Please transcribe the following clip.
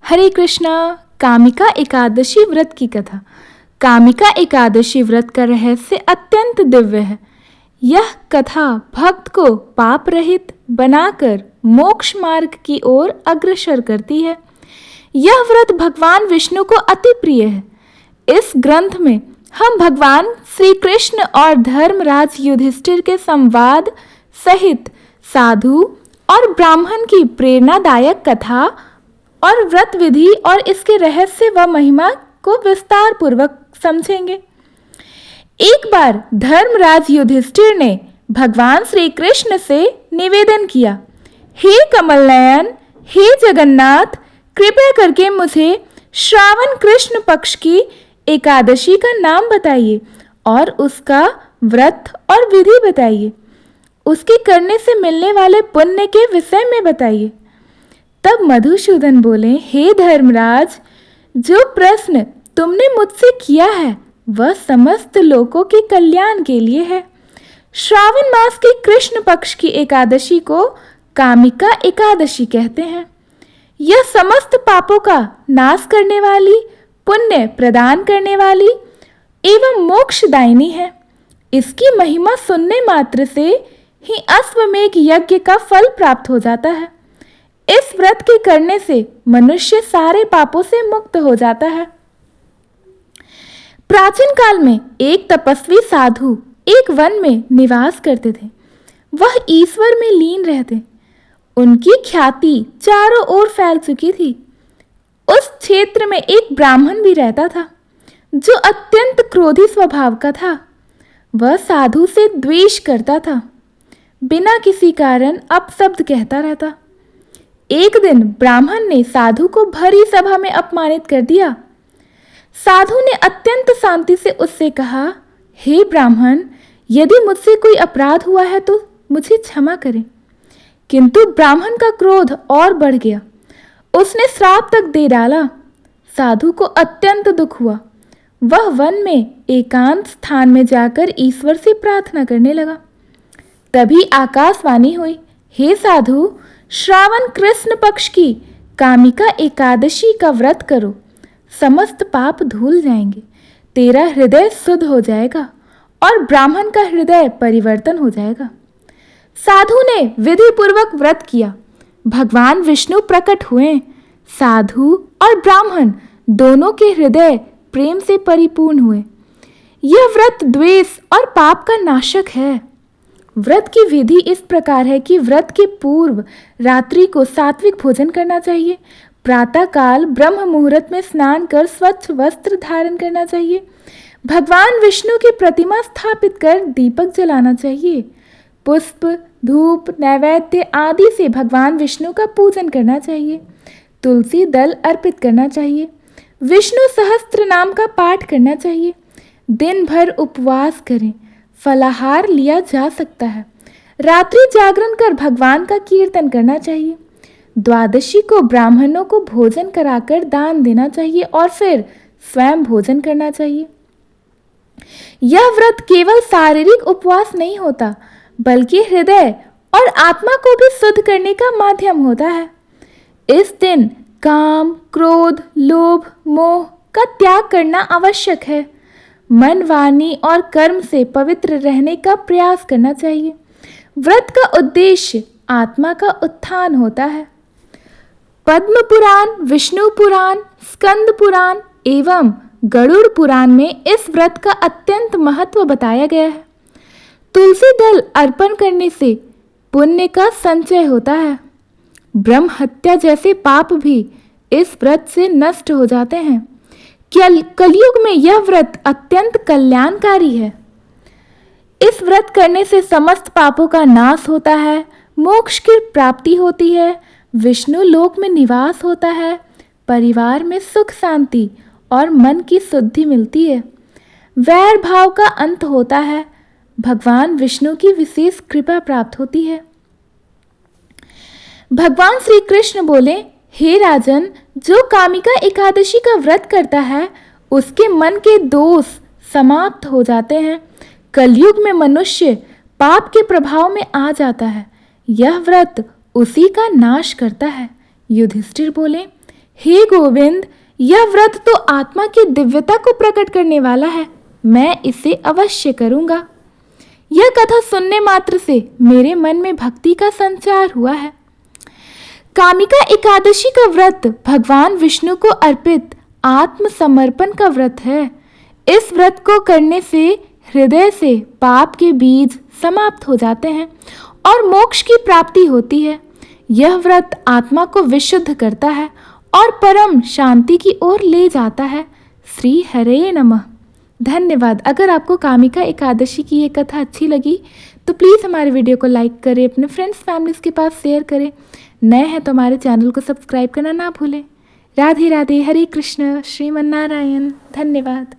हरे कृष्णा। कामिका एकादशी व्रत की कथा। कामिका एकादशी व्रत का रहस्य अत्यंत दिव्य है। यह कथा भक्त को पाप रहित बनाकर मोक्ष मार्ग की ओर अग्रसर करती है। यह व्रत भगवान विष्णु को अति प्रिय है। इस ग्रंथ में हम भगवान श्री कृष्ण और धर्मराज युधिष्ठिर के संवाद सहित साधु और ब्राह्मण की प्रेरणादायक कथा और व्रत विधि और इसके रहस्य व महिमा को विस्तार पूर्वक समझेंगे। एक बार धर्मराज युधिष्ठिर ने भगवान श्री कृष्ण से निवेदन किया, हे कमल नयन, हे जगन्नाथ, कृपया करके मुझे श्रावण कृष्ण पक्ष की एकादशी का नाम बताइए और उसका व्रत और विधि बताइए। उसके करने से मिलने वाले पुण्य के विषय में बताइए। तब मधुसूदन बोले, हे धर्मराज, जो प्रश्न तुमने मुझसे किया है वह समस्त लोगों के कल्याण के लिए है। श्रावण मास के कृष्ण पक्ष की एकादशी को कामिका एकादशी कहते हैं। यह समस्त पापों का नाश करने वाली, पुण्य प्रदान करने वाली एवं मोक्षदायिनी है। इसकी महिमा सुनने मात्र से ही अश्वमेध यज्ञ का फल प्राप्त हो जाता है। इस व्रत के करने से मनुष्य सारे पापों से मुक्त हो जाता है। प्राचीन काल में एक तपस्वी साधु एक वन में निवास करते थे। वह ईश्वर में लीन रहते। उनकी ख्याति चारों ओर फैल चुकी थी। उस क्षेत्र में एक ब्राह्मण भी रहता था जो अत्यंत क्रोधी स्वभाव का था। वह साधु से द्वेष करता था, बिना किसी कारण अपशब्द कहता रहता। एक दिन ब्राह्मण ने साधु को भरी सभा में अपमानित कर दिया। साधु ने अत्यंत शांति से उससे कहा, हे ब्राह्मण, यदि मुझसे कोई अपराध हुआ है तो मुझे क्षमा करें। किंतु ब्राह्मण का क्रोध और बढ़ गया। उसने श्राप तक दे डाला। साधु को अत्यंत दुख हुआ। वह वन में एकांत स्थान में जाकर ईश्वर से प्रार्थना करने लगा। तभी आकाशवाणी हुई, हे साधु, श्रावण कृष्ण पक्ष की कामिका एकादशी का व्रत करो, समस्त पाप धुल जाएंगे, तेरा हृदय शुद्ध हो जाएगा और ब्राह्मण का हृदय परिवर्तन हो जाएगा। साधु ने विधि पूर्वक व्रत किया। भगवान विष्णु प्रकट हुए। साधु और ब्राह्मण दोनों के हृदय प्रेम से परिपूर्ण हुए। यह व्रत द्वेष और पाप का नाशक है। व्रत की विधि इस प्रकार है कि व्रत के पूर्व रात्रि को सात्विक भोजन करना चाहिए। प्रातः काल ब्रह्म मुहूर्त में स्नान कर स्वच्छ वस्त्र धारण करना चाहिए। भगवान विष्णु की प्रतिमा स्थापित कर दीपक जलाना चाहिए। पुष्प, धूप, नैवेद्य आदि से भगवान विष्णु का पूजन करना चाहिए। तुलसी दल अर्पित करना चाहिए। विष्णु सहस्त्र नाम का पाठ करना चाहिए। दिन भर उपवास करें। फलाहार लिया जा सकता है। रात्रि जागरण कर भगवान का कीर्तन करना चाहिए। द्वादशी को ब्राह्मणों को भोजन कराकर दान देना चाहिए और फिर स्वयं भोजन करना चाहिए। यह व्रत केवल शारीरिक उपवास नहीं होता, बल्कि हृदय और आत्मा को भी शुद्ध करने का माध्यम होता है। इस दिन काम, क्रोध, लोभ, मोह का त्याग करना आवश्यक है। मन, वाणी और कर्म से पवित्र रहने का प्रयास करना चाहिए। व्रत का उद्देश्य आत्मा का उत्थान होता है। पद्म पुराण, विष्णु पुराण, स्कंद पुराण एवं गरुड़ पुराण में इस व्रत का अत्यंत महत्व बताया गया है। तुलसी दल अर्पण करने से पुण्य का संचय होता है। ब्रह्म हत्या जैसे पाप भी इस व्रत से नष्ट हो जाते हैं। कलयुग में यह व्रत अत्यंत कल्याणकारी है। इस व्रत करने से समस्त पापों का नाश होता है, मोक्ष की प्राप्ति होती है, विष्णु लोक में निवास होता है, परिवार में सुख शांति और मन की शुद्धि मिलती है, वैर भाव का अंत होता है, भगवान विष्णु की विशेष कृपा प्राप्त होती है। भगवान श्री कृष्ण बोले, हे राजन, जो कामिका एकादशी का व्रत करता है उसके मन के दोष समाप्त हो जाते हैं। कलयुग में मनुष्य पाप के प्रभाव में आ जाता है। यह व्रत उसी का नाश करता है। युधिष्ठिर बोले, हे गोविंद, यह व्रत तो आत्मा की दिव्यता को प्रकट करने वाला है, मैं इसे अवश्य करूंगा। यह कथा सुनने मात्र से मेरे मन में भक्ति का संचार हुआ है। कामिका एकादशी का व्रत भगवान विष्णु को अर्पित आत्मसमर्पण का व्रत है। इस व्रत को करने से हृदय से पाप के बीज समाप्त हो जाते हैं और मोक्ष की प्राप्ति होती है। यह व्रत आत्मा को विशुद्ध करता है और परम शांति की ओर ले जाता है। श्री हरे नमः। धन्यवाद। अगर आपको कामिका एकादशी की ये कथा अच्छी लगी तो प्लीज़ हमारे वीडियो को लाइक करें, अपने फ्रेंड्स फैमिलीज़ के पास शेयर करें। नए हैं तो हमारे चैनल को सब्सक्राइब करना ना भूलें। राधे राधे, हरे कृष्ण, श्रीमन नारायण। धन्यवाद।